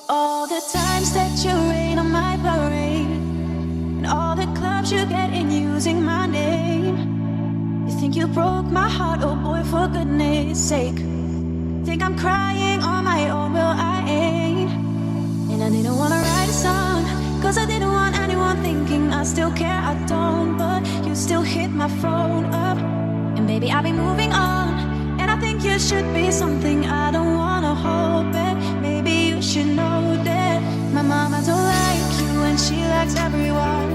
All the times that you rain on my parade, and all the clubs you get in using my name. You think you broke my heart, oh boy, for goodness sake. Think I'm crying on my own, well I ain't. And I didn't wanna write a song, cause I didn't want anyone thinking I still care, I don't. But you still hit my phone up, and baby I've been moving on. And I think you should be something I don't wanna hold back. Maybe you should know that my mama don't like you and she likes everyone.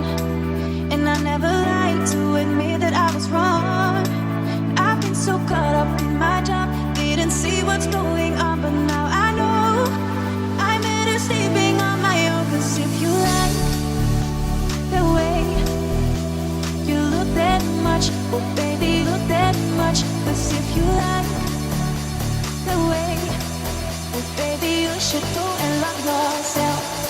And I never like to admit that I was wrong. I've been so caught up in my job, didn't see what's going on, but now I know I'm better sleeping on my own. Cause if you like the way you look that much, oh baby, look that much. Cause if you like the way, oh baby, you should go and love yourself.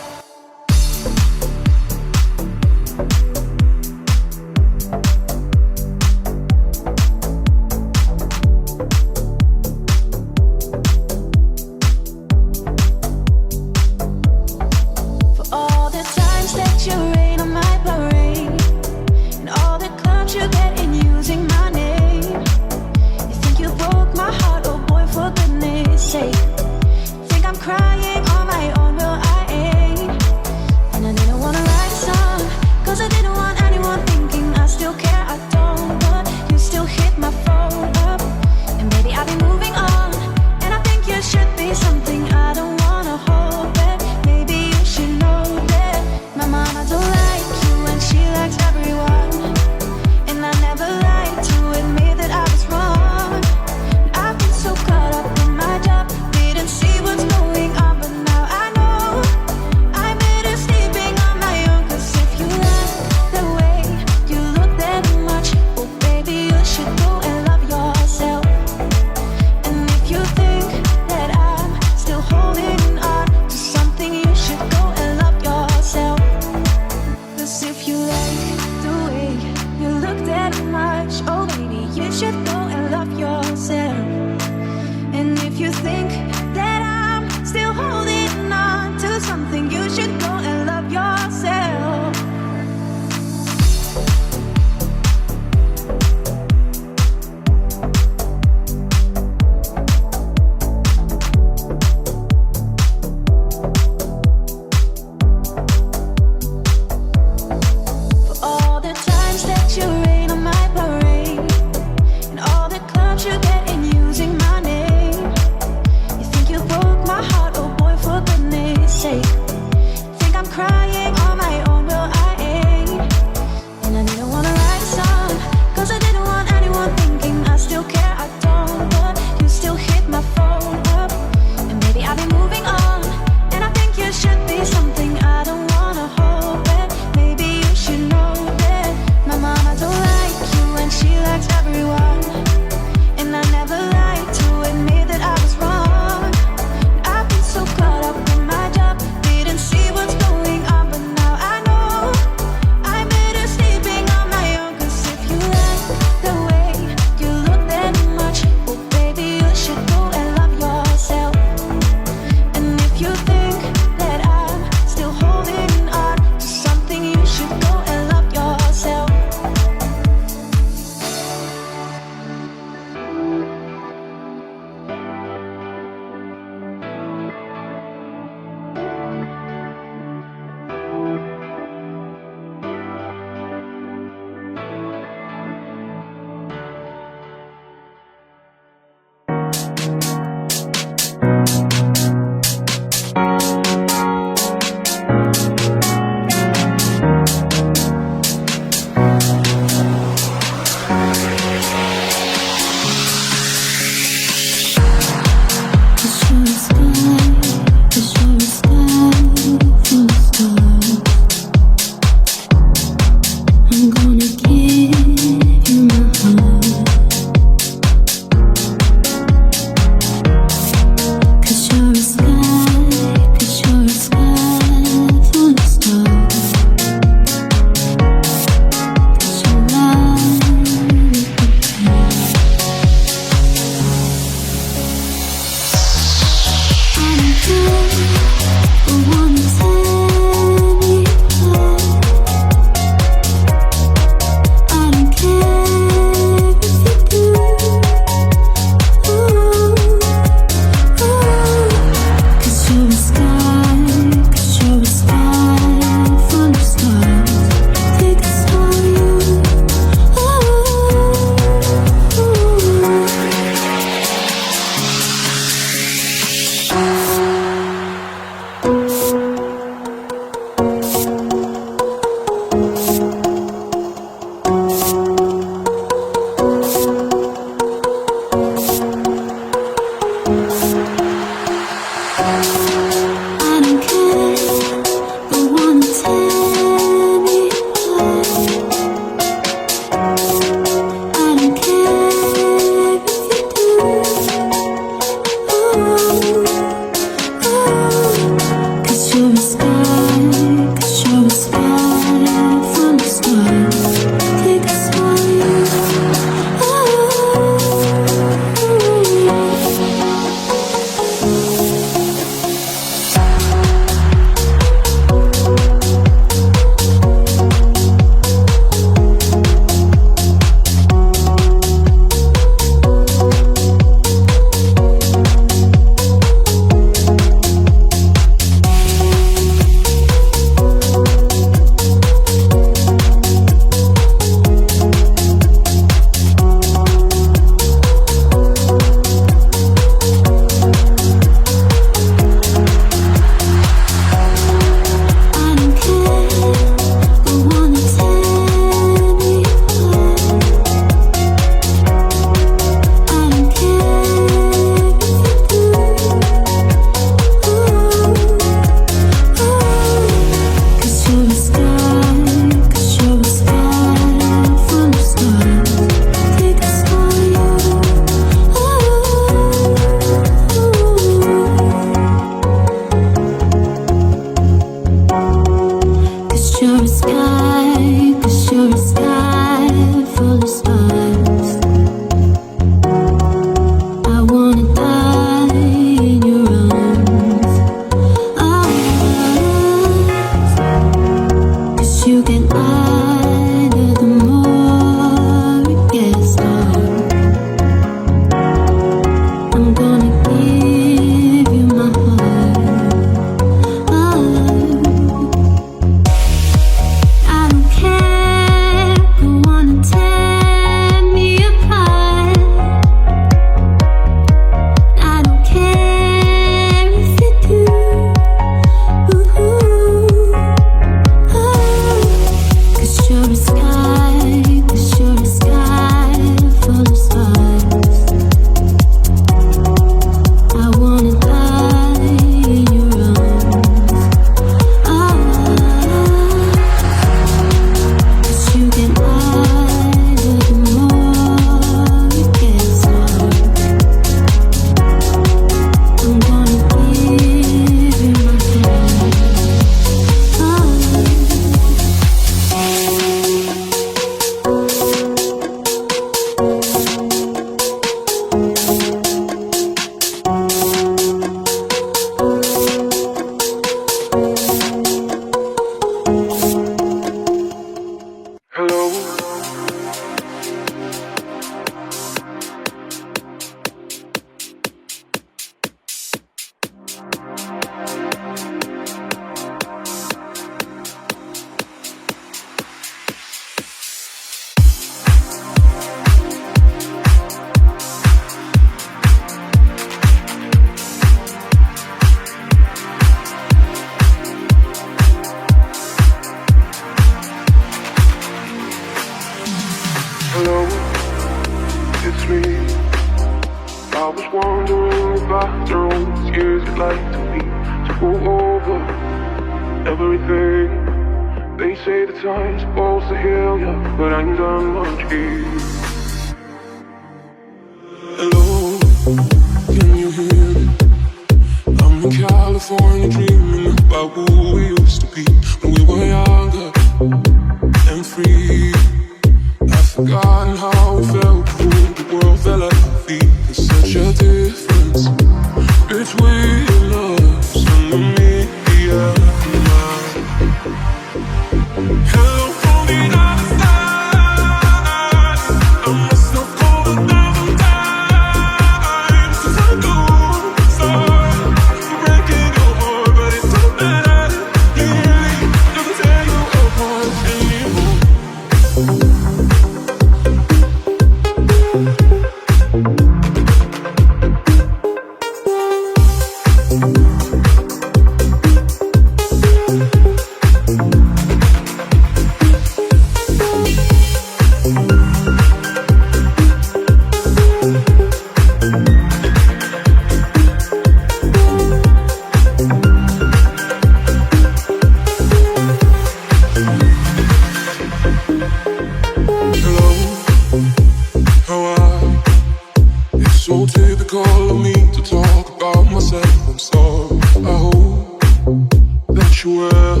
wish you well.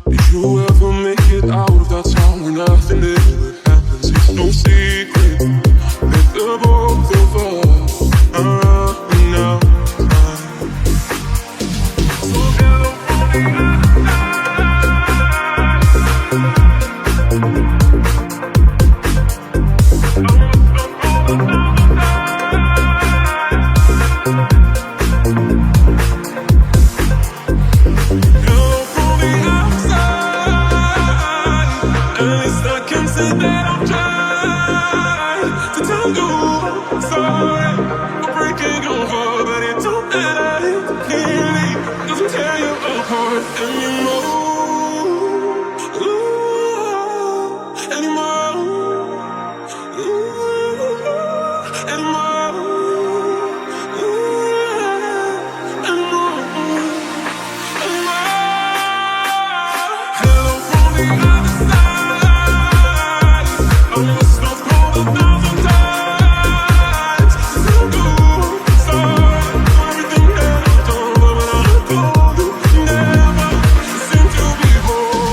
Did you ever make it out of that town where nothing ever happens? It's no secret that the both of us are running out of time. So hello from the say that I'm trying to tell you I'm sorry for breaking your heart, but it don't matter. Clearly doesn't tear you apart anymore. Ooh, anymore. Ooh, anymore. Ooh, anymore. Hello from the other side. I must have called 1,000 times to tell you I'm sorry for everything that I've done, but when I told you, never seemed to be whole.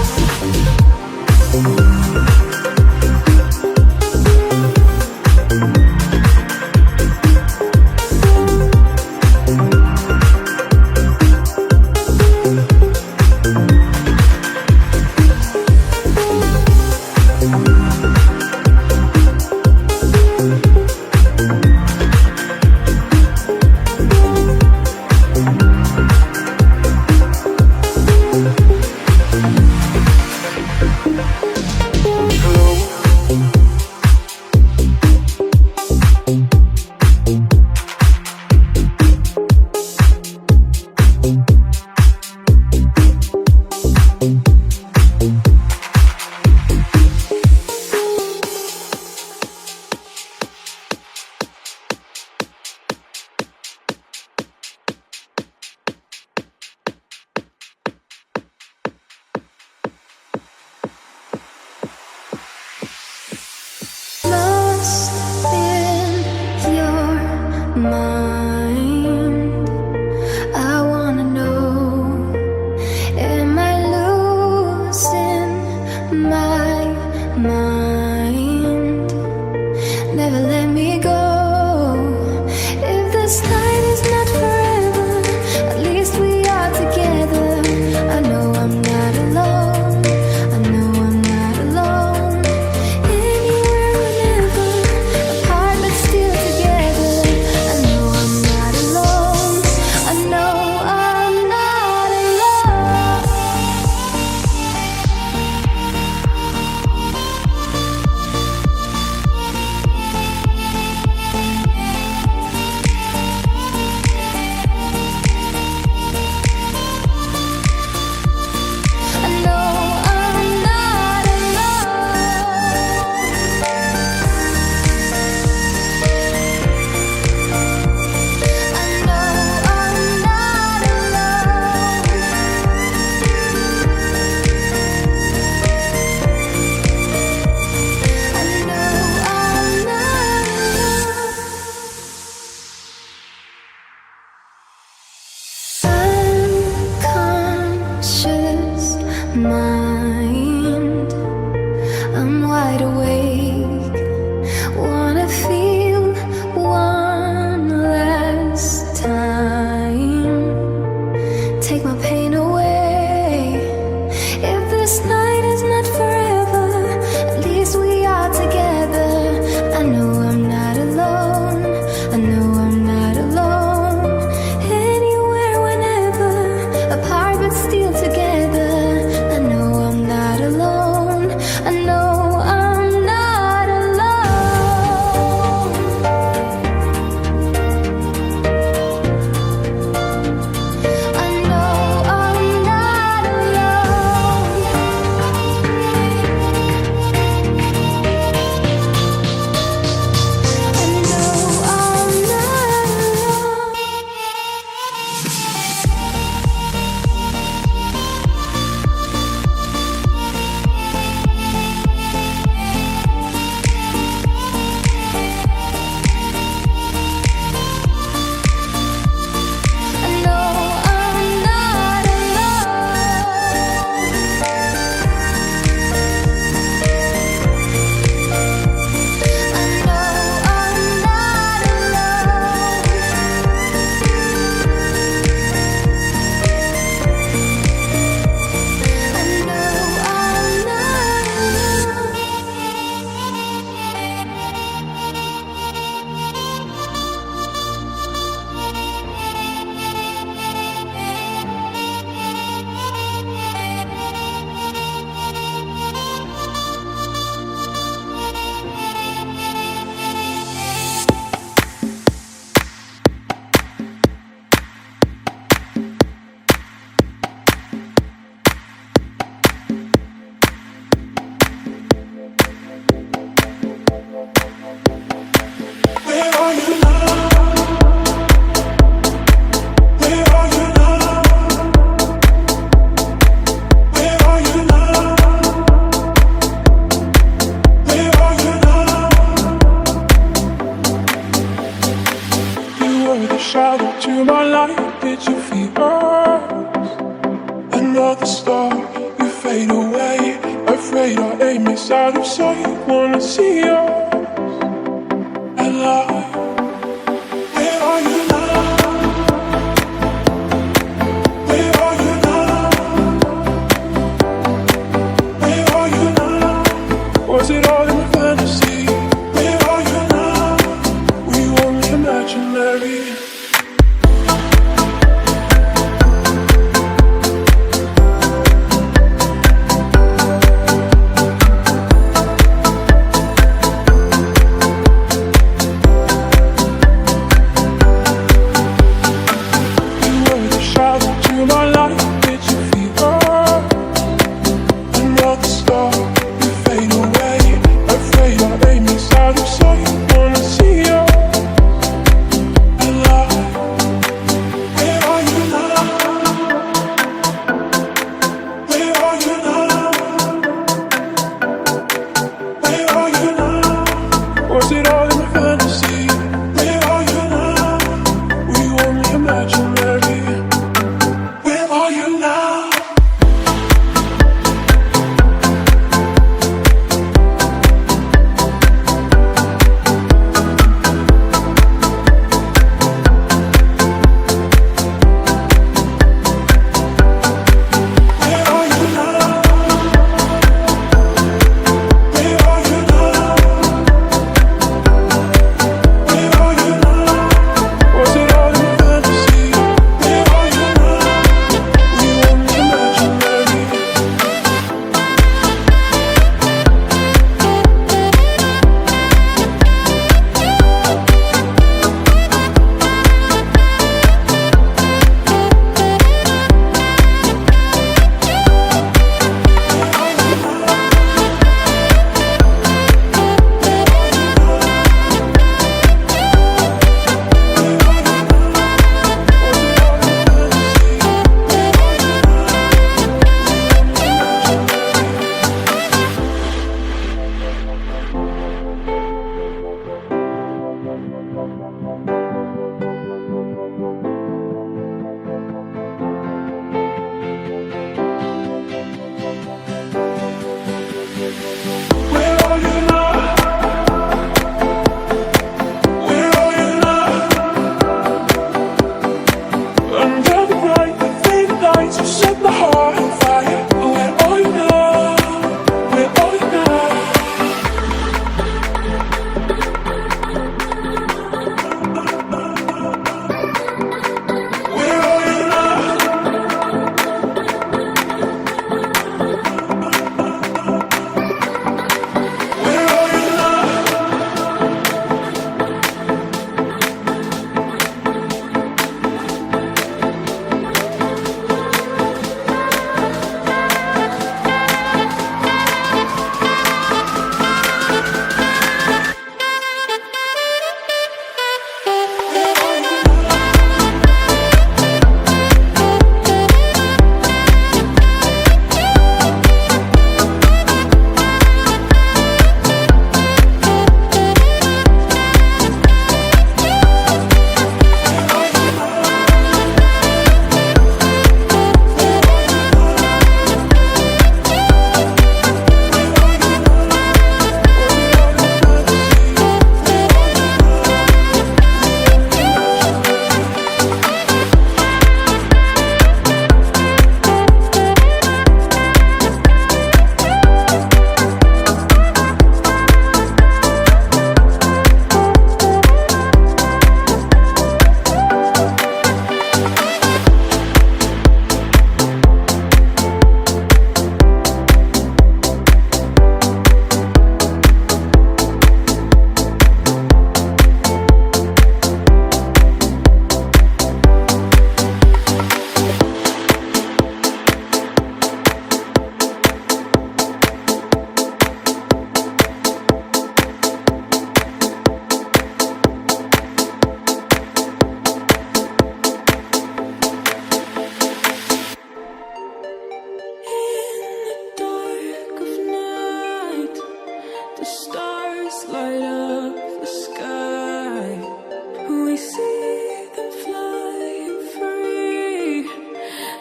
I know us. Another star, you fade away. Afraid our aim is out of sight. Wanna see us alive. Where are you now? Where are you now? Where are you now? Was it all in a fantasy? Where are you now? Were you only imaginary? Was it all in a fantasy? Where are you now? Were you only imaginary? Where are you now?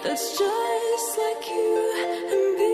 that's just like you and me.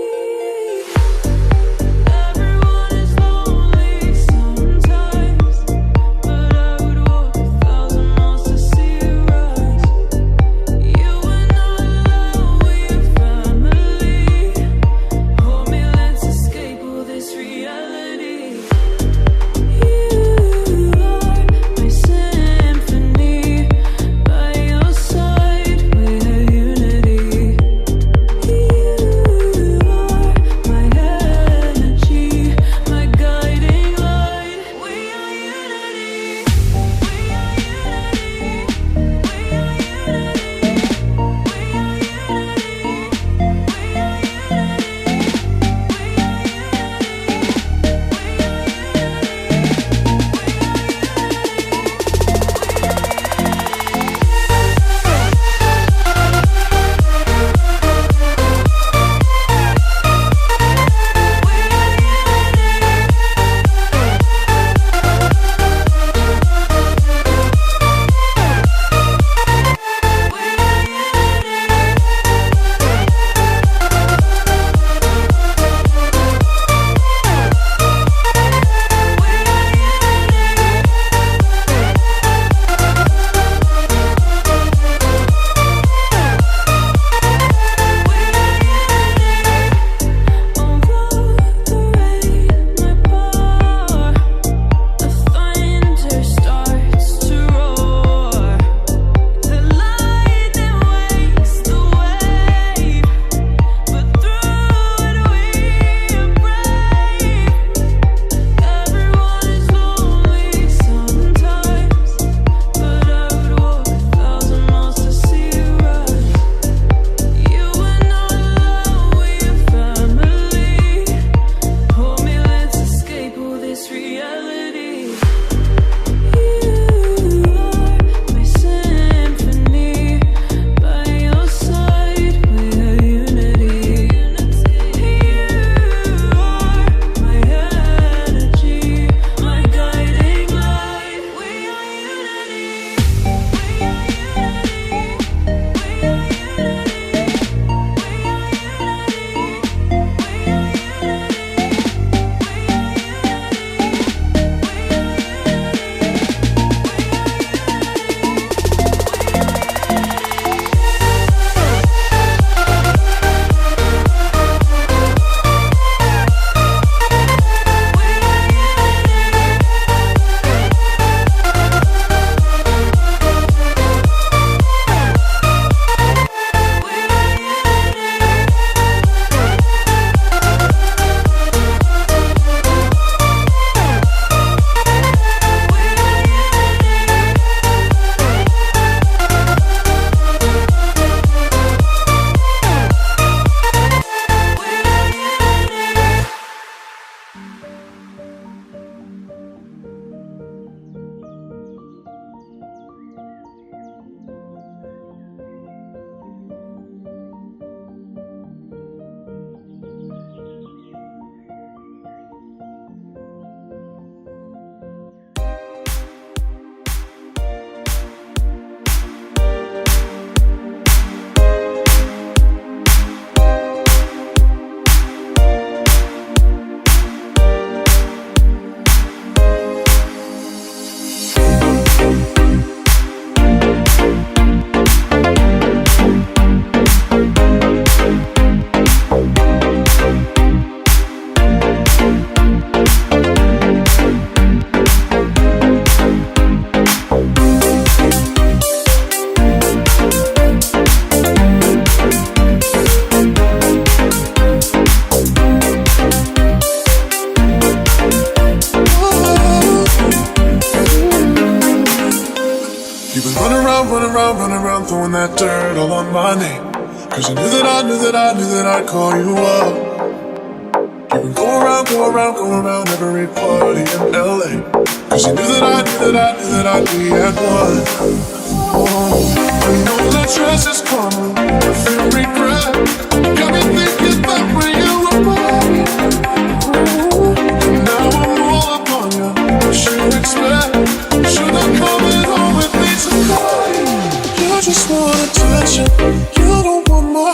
running around, throwing that dirt all on my name. Cause you knew that I'd call you up. You've been going around every party in LA. Cause you knew that I'd be at one. I know that trust is common, I feel regret. Got me thinking back when you were born. And now I'm all up on you, what you expect? Should've come home with me tonight. You just want attention, you don't want more.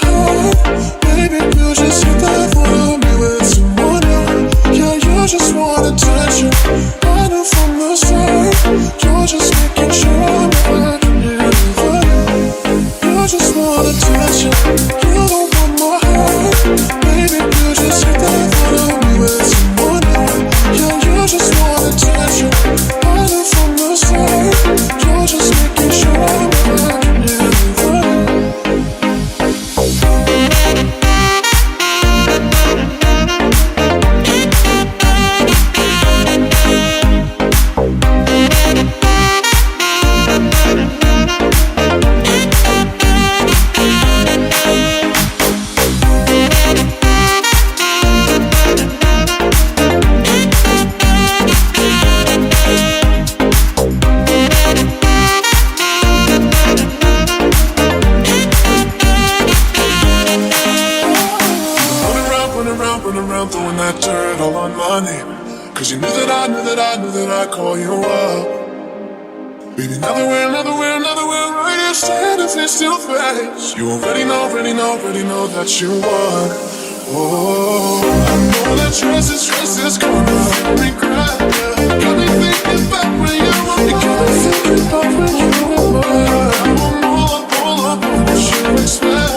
That you want. Oh, I know that stress is gonna regret. Got me thinking back when you were mine. Got me thinking back when you were mine. I won't pull up on what you expect.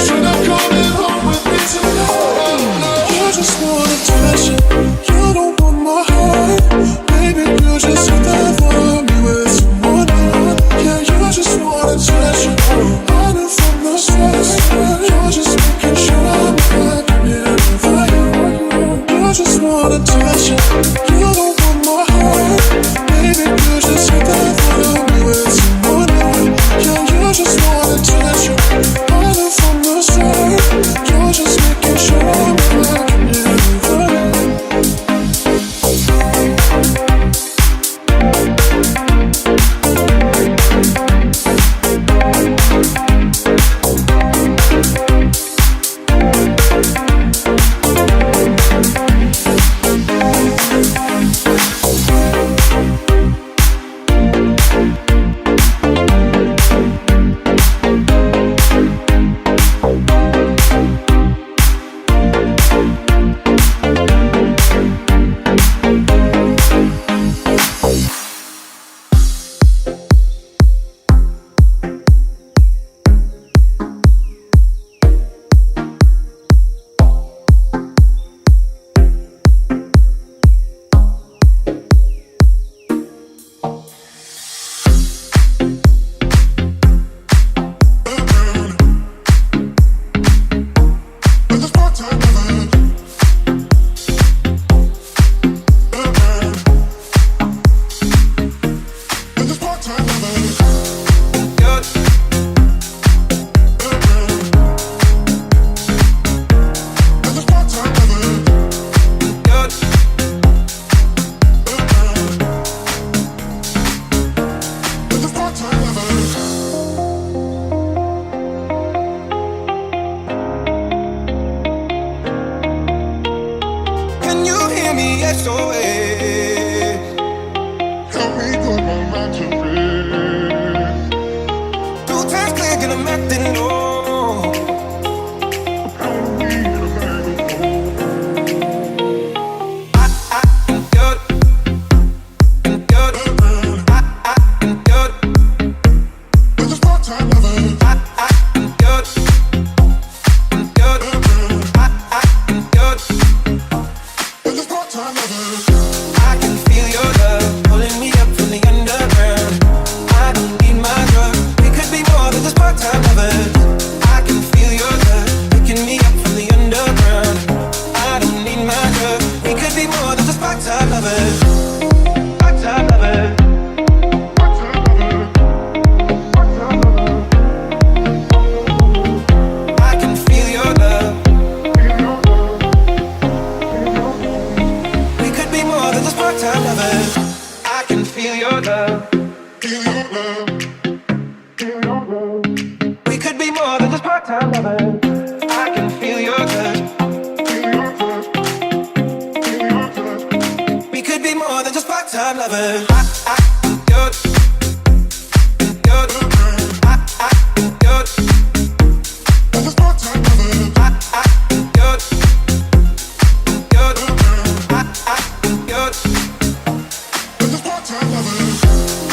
Should I come in home with me tonight? You just want attention. You don't want my heart, baby. You just hit that for me with someone else. Yeah, you just want attention. Running from the stress. You're just making sure I'm happy for you. You just want attention. You don't want my heart, baby. You just hit that for me with someone else. Yeah, you just want attention. Running from the stress. You're just making sure I'm happy for you.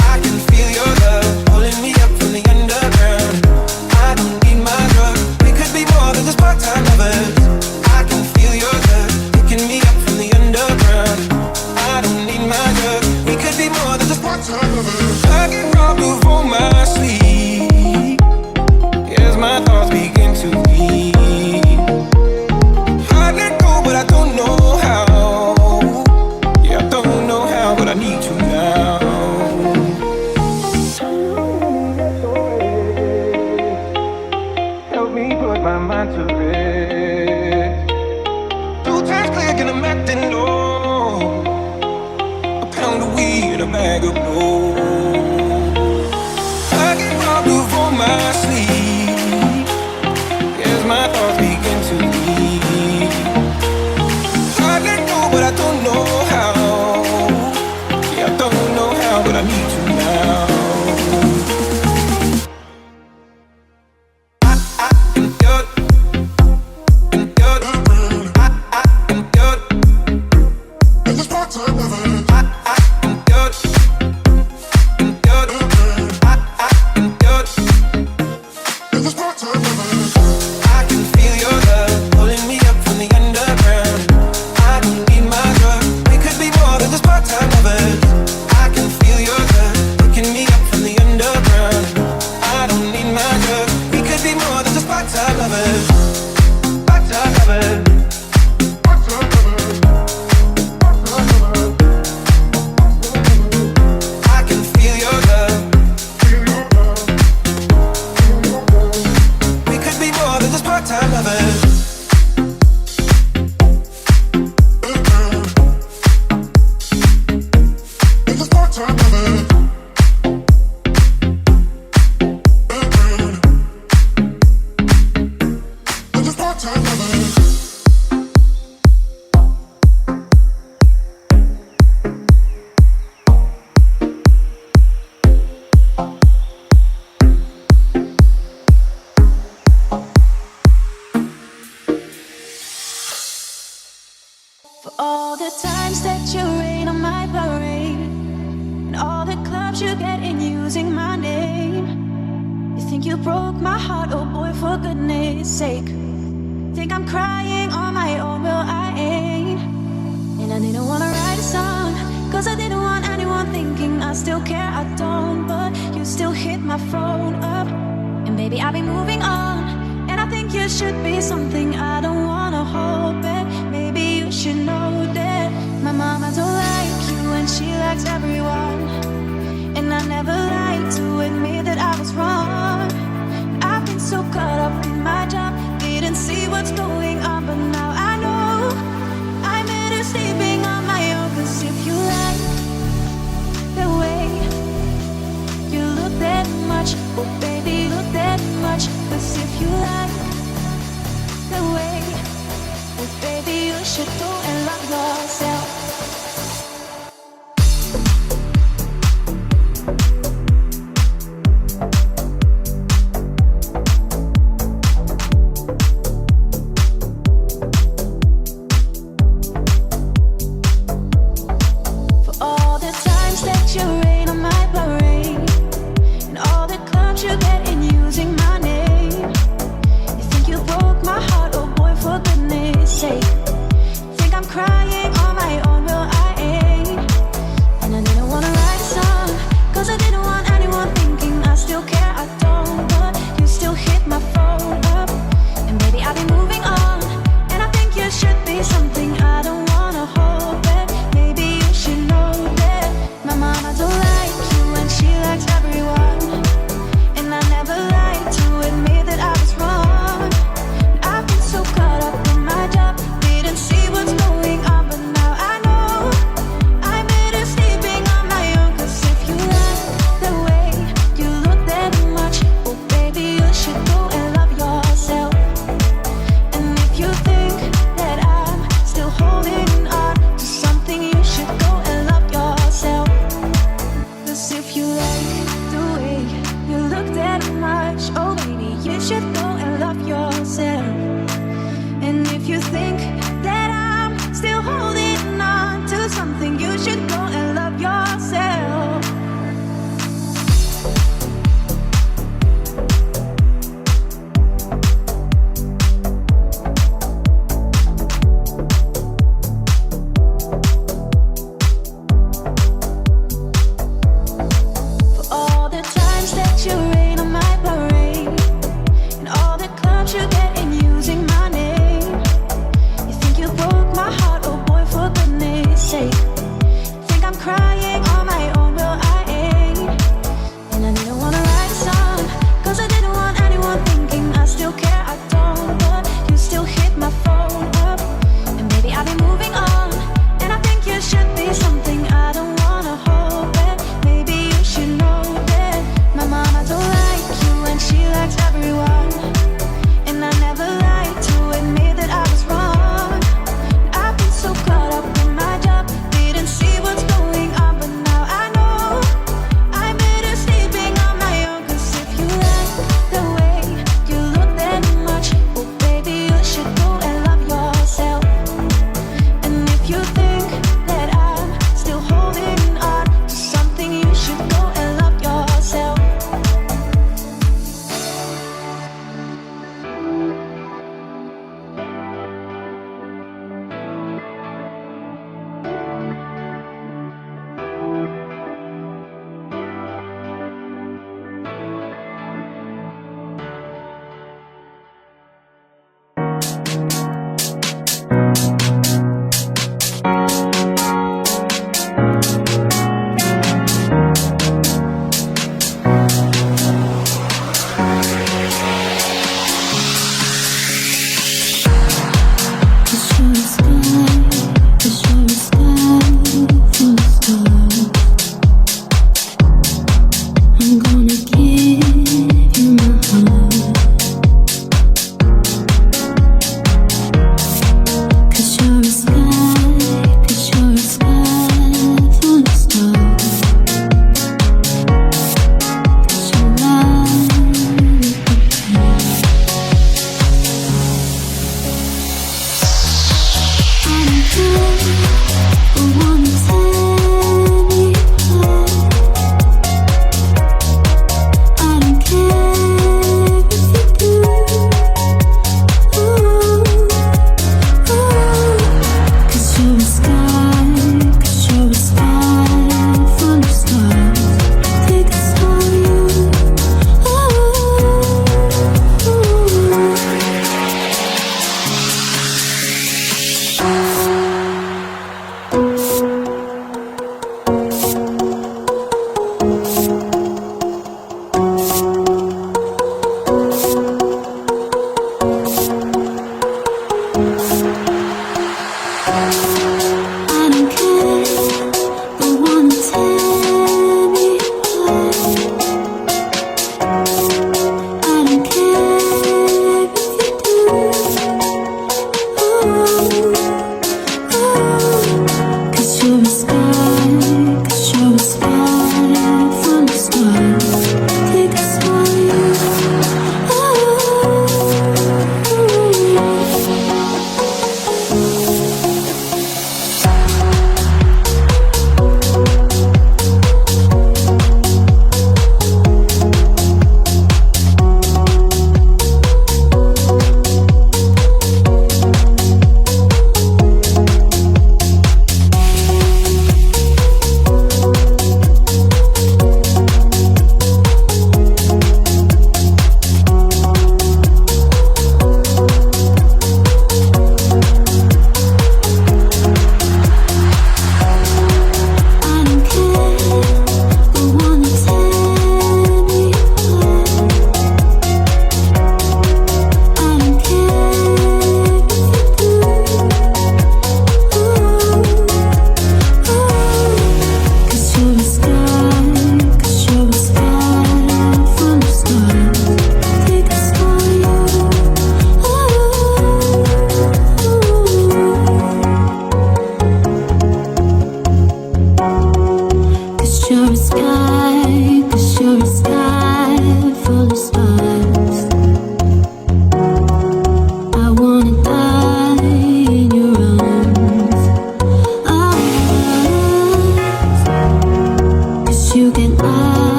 I can feel your love pulling me up from the underground. I don't need my drug. mind to rest. 2 times click and I'm acting low. A pound of weed and a bag of gold. I get robbed of all my sleep as my thoughts begin to leave. I let go, but I don't know how. Yeah, I don't know how, but I need to now. Never lied to admit that I was wrong. I've been so caught up in my job.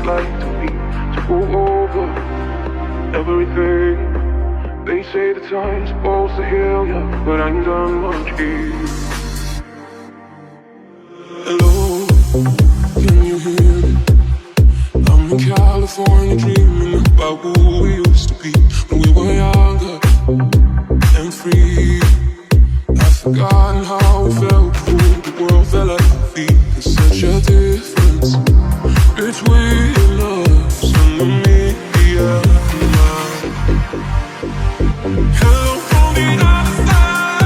like to be, to go over everything. They say the time's supposed to heal ya, but I ain't done much here. Hello, can you hear me? I'm in California dreaming about who we used to be when we were younger and free. I've forgotten how it felt before the world fell at our feet. There's such a difference between us and me, yeah. Hello from the other side.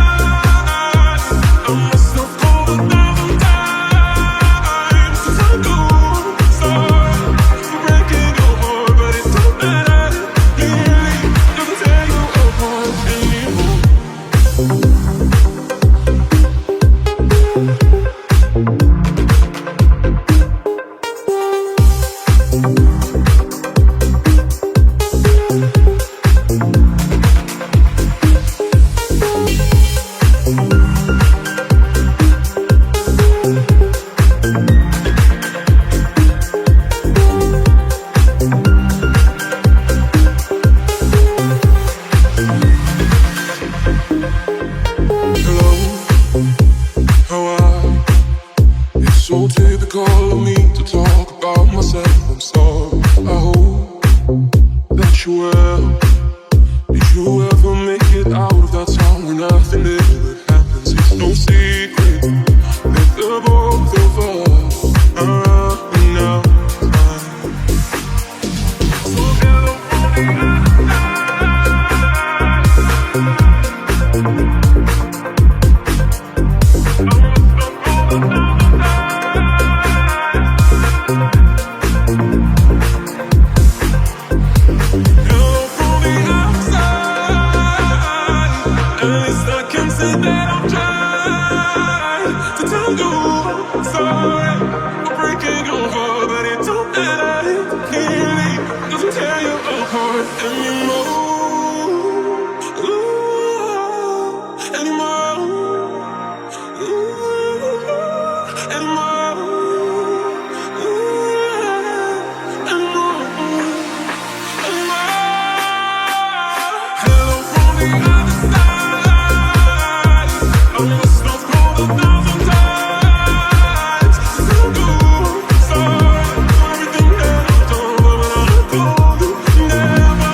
I must have called 1,000 times since I go sorry for breaking your heart, but it don't matter. Clearly doesn't tear you apart anymore. So typical of me to talk about myself. I'm sorry. I hope that you will. Did you ever make it out of that town where nothing ever happens? It's no secret that the both of us are running out of time. So hello from the other that I'm trying to tell you I'm sorry for breaking your heart, but it don't matter. Clearly doesn't tear you apart anymore. Ooh, anymore. Ooh, anymore. Ooh, anymore. Anymore. Hello from the other side. I must have called 1,000 times since I do sorry for everything that I've done, but when I called you, never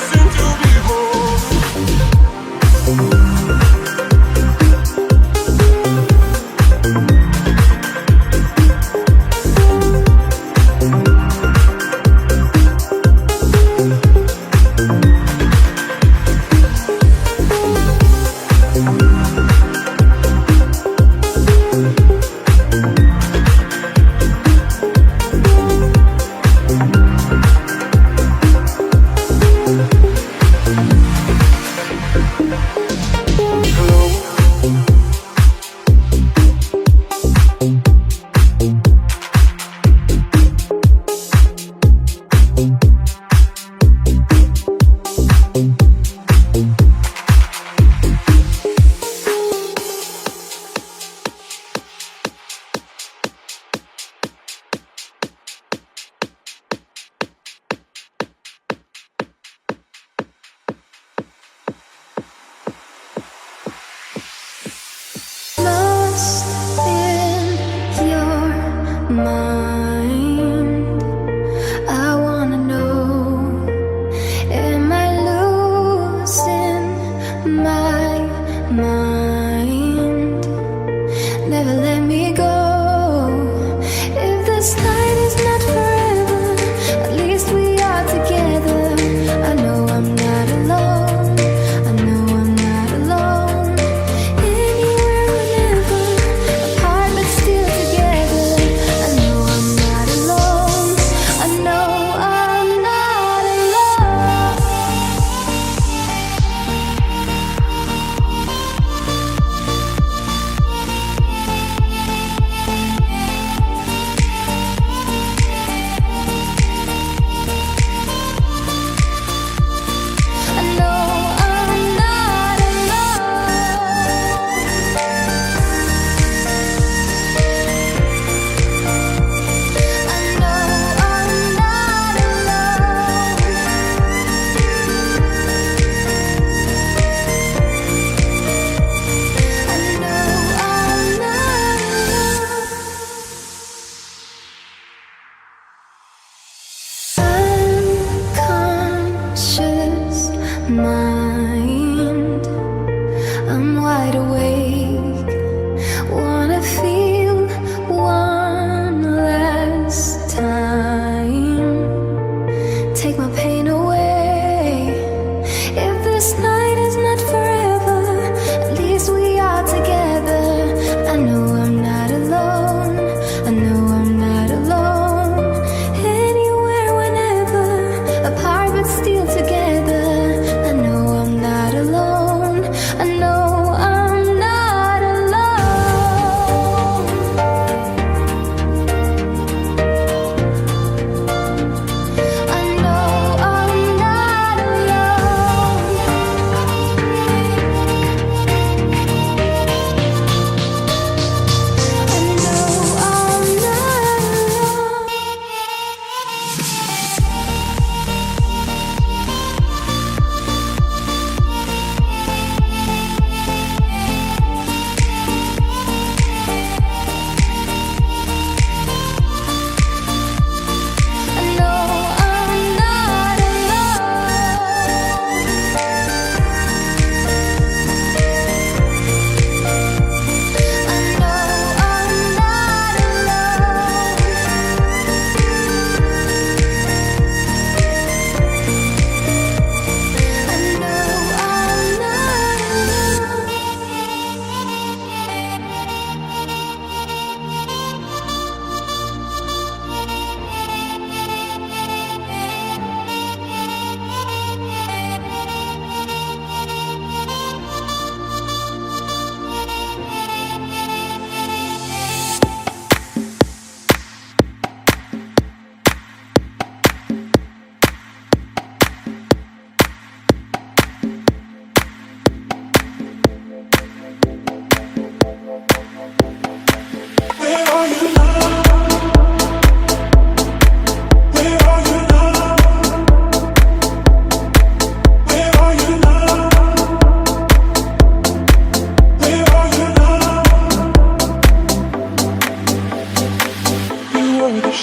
seem to be whole. Anymore.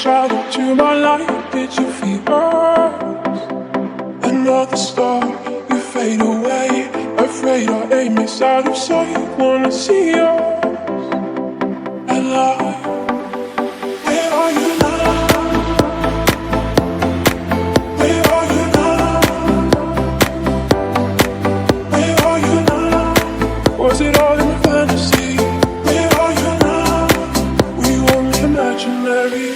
shadow to my light. Did you feel us? Another star, you fade away. Afraid our aim is out of sight. Wanna see us alive. Where are you now? Where are you now? Where are you now? Was it all in a fantasy? Where are you now? Were you only imaginary?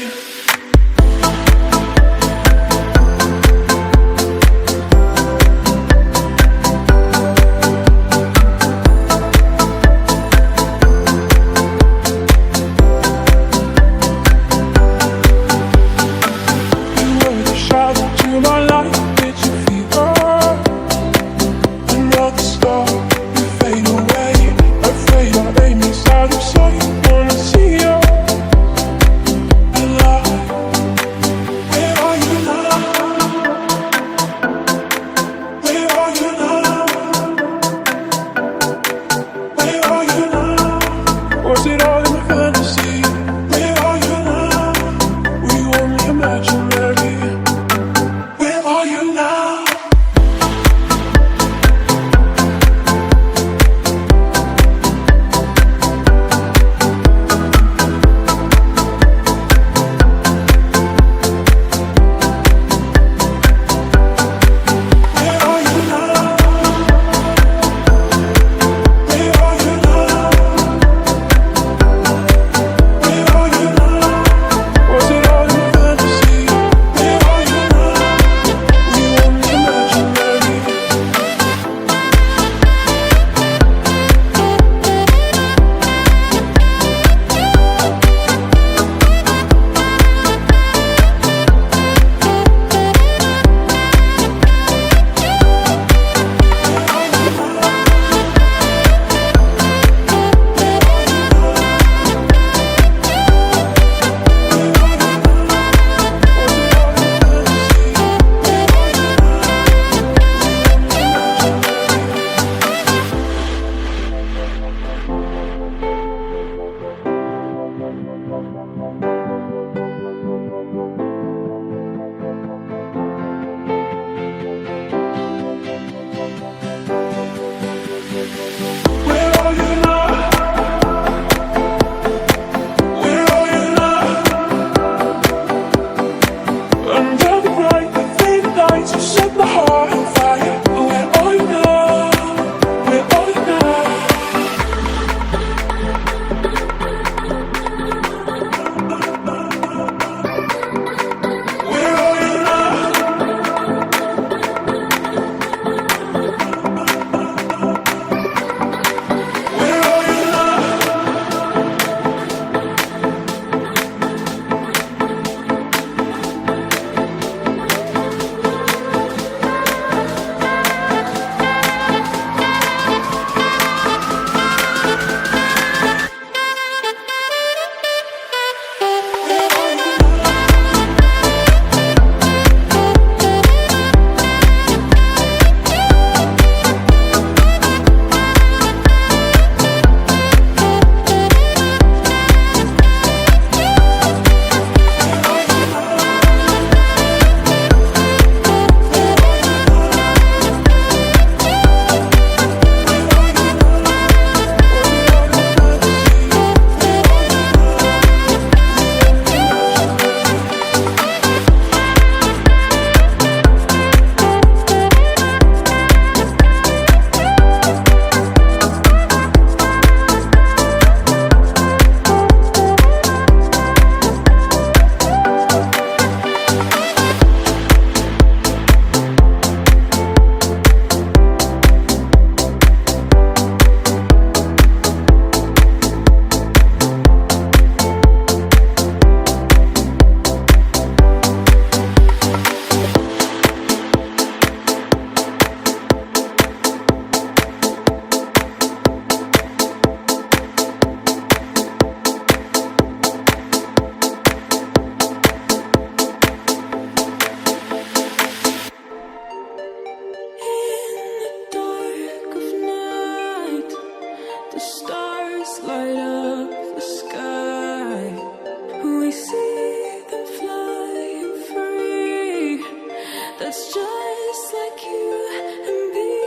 that's just like you and me.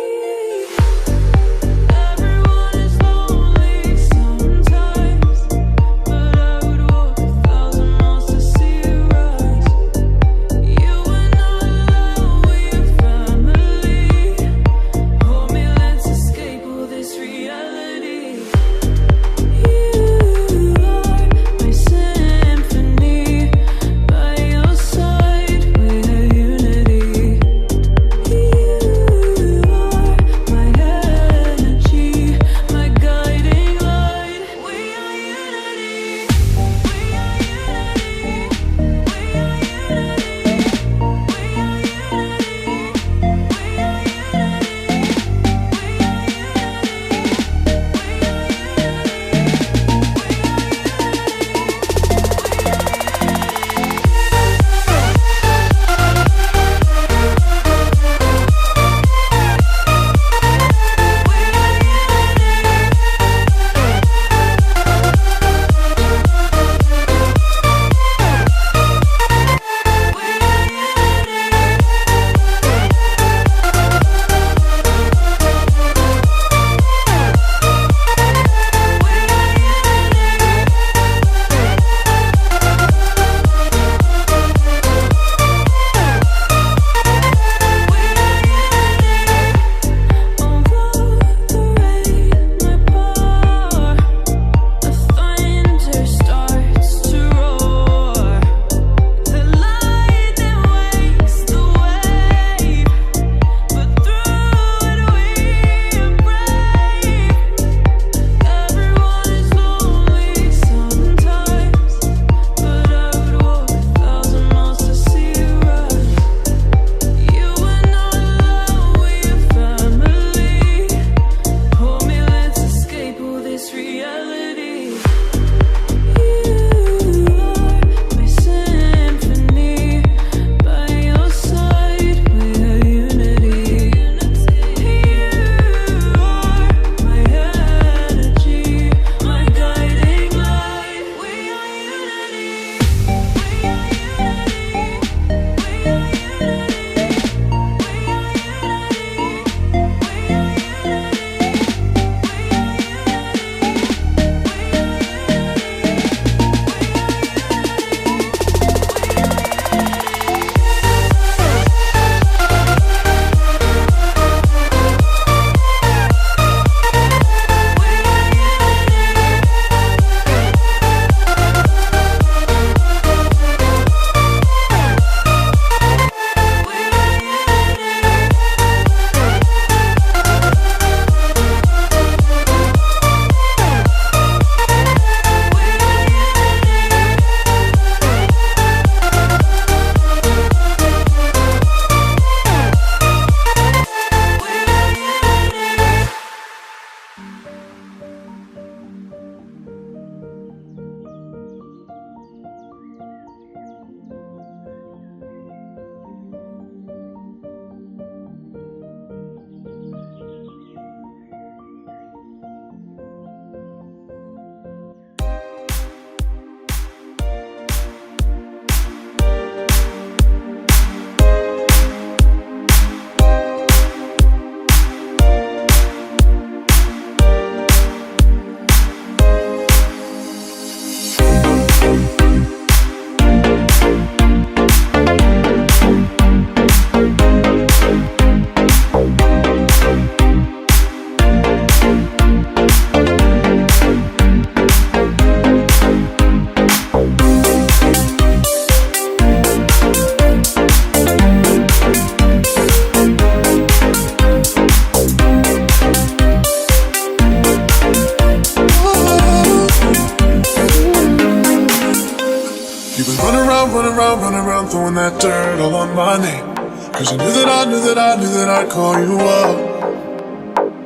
running around throwing that dirt all on my name. Cause I knew that I'd call you up.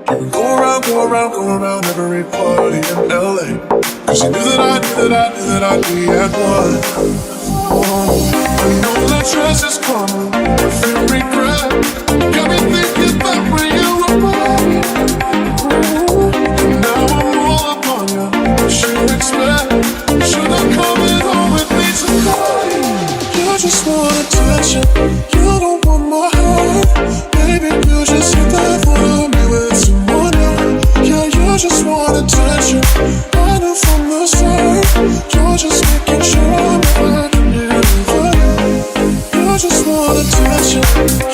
You would go around every party in LA. Cause you knew that I'd be at one. Oh, I know that trust is coming with every regret. Got me thinking back when you were mine. And now I'm all up on you. What you expect? Should I come home with me tonight? just want attention. You don't want my heart, baby. You just hit that for me with someone else. Yeah, you just want attention. I knew from the start. You're just making sure I'm not never. You just want attention.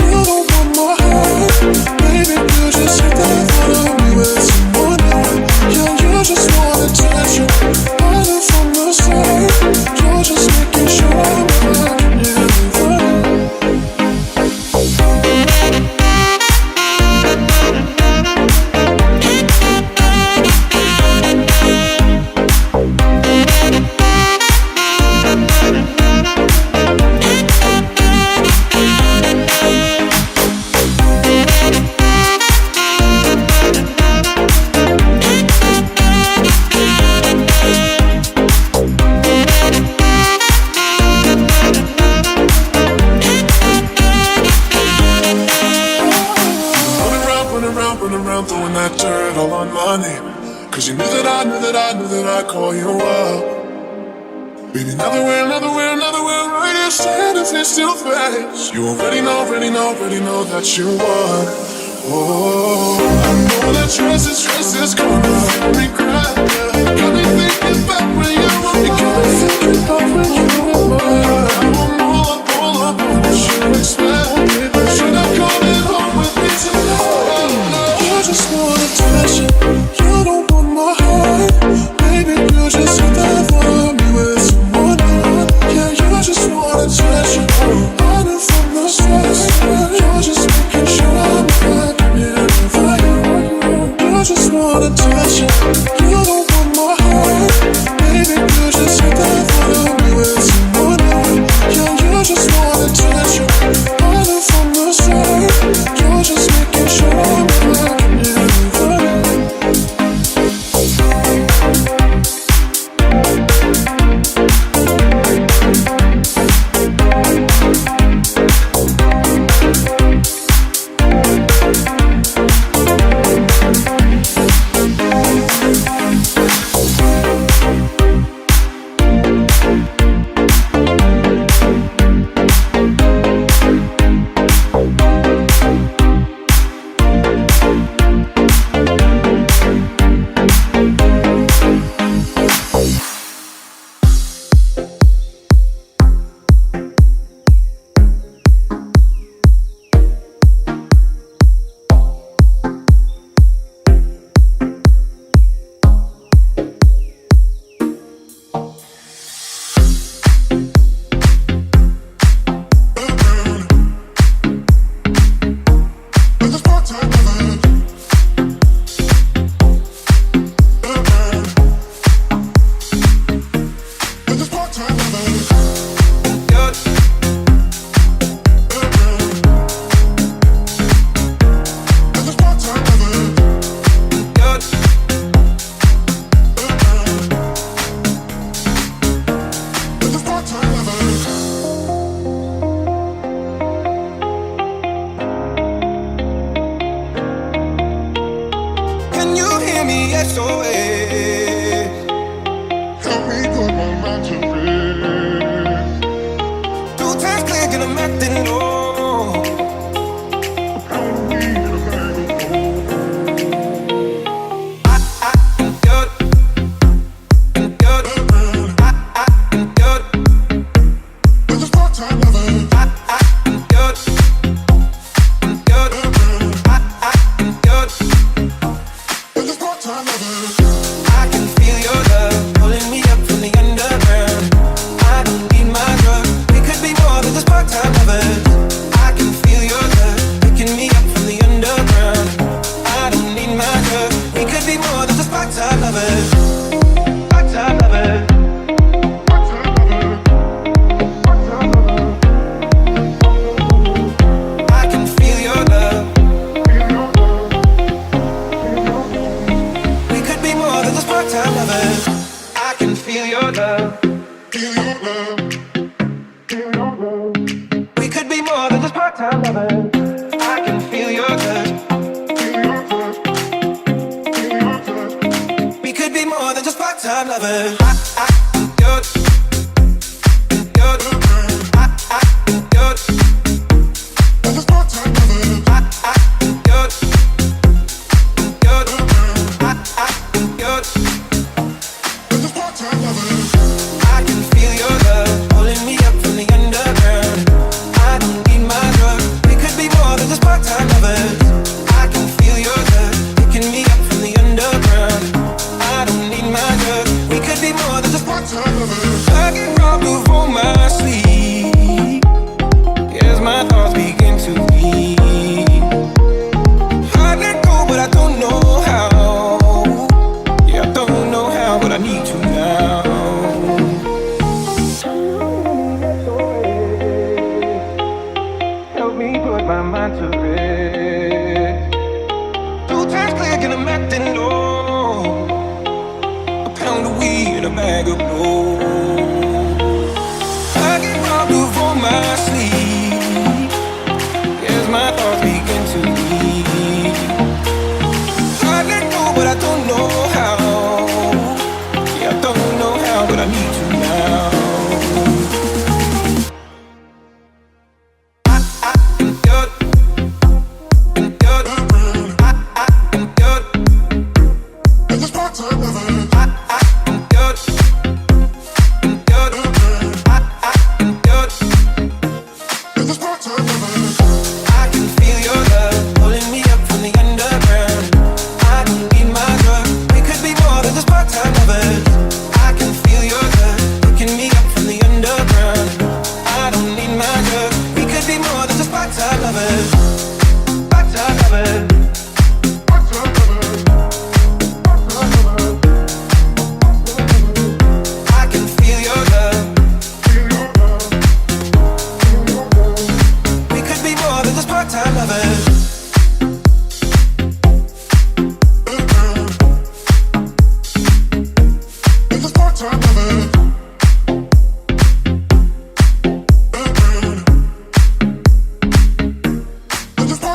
You don't want my heart, baby. You just hit that for me with someone else. Yeah, you just want attention. I knew from the start. You're just making sure I'm not never. Throwing that dirt all on my name. Cause you knew that I'd call you up. Baby, another way, right here, standing face to face. You already know that you won. Oh, I know that stress is gonna regret. Yeah. Got me thinking back when you were mine. Got me thinking back when you were mine. I won't pull up on what you expect. Should have come in home with me tonight. You just want attention. You don't want my heart, baby. You just hit that for me with someone else. Yeah, you just want attention. I knew from the start. You're just making sure I'm not never. You just want attention. You don't want my heart, baby. You just hit that for me with someone else. Yeah, you just want attention. I knew from the start. You're just making sure I'm not never. part-time lovers. mind to rest. 2 times click and I'm acting low. A pound of weed and a bag of gold. I get robbed of all my sleep as my thoughts begin to leave. I let go, but I don't know how. Yeah, I don't know how, but I need to now.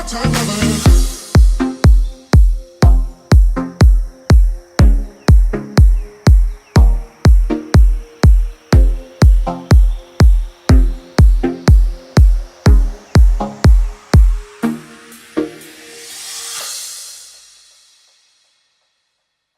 Time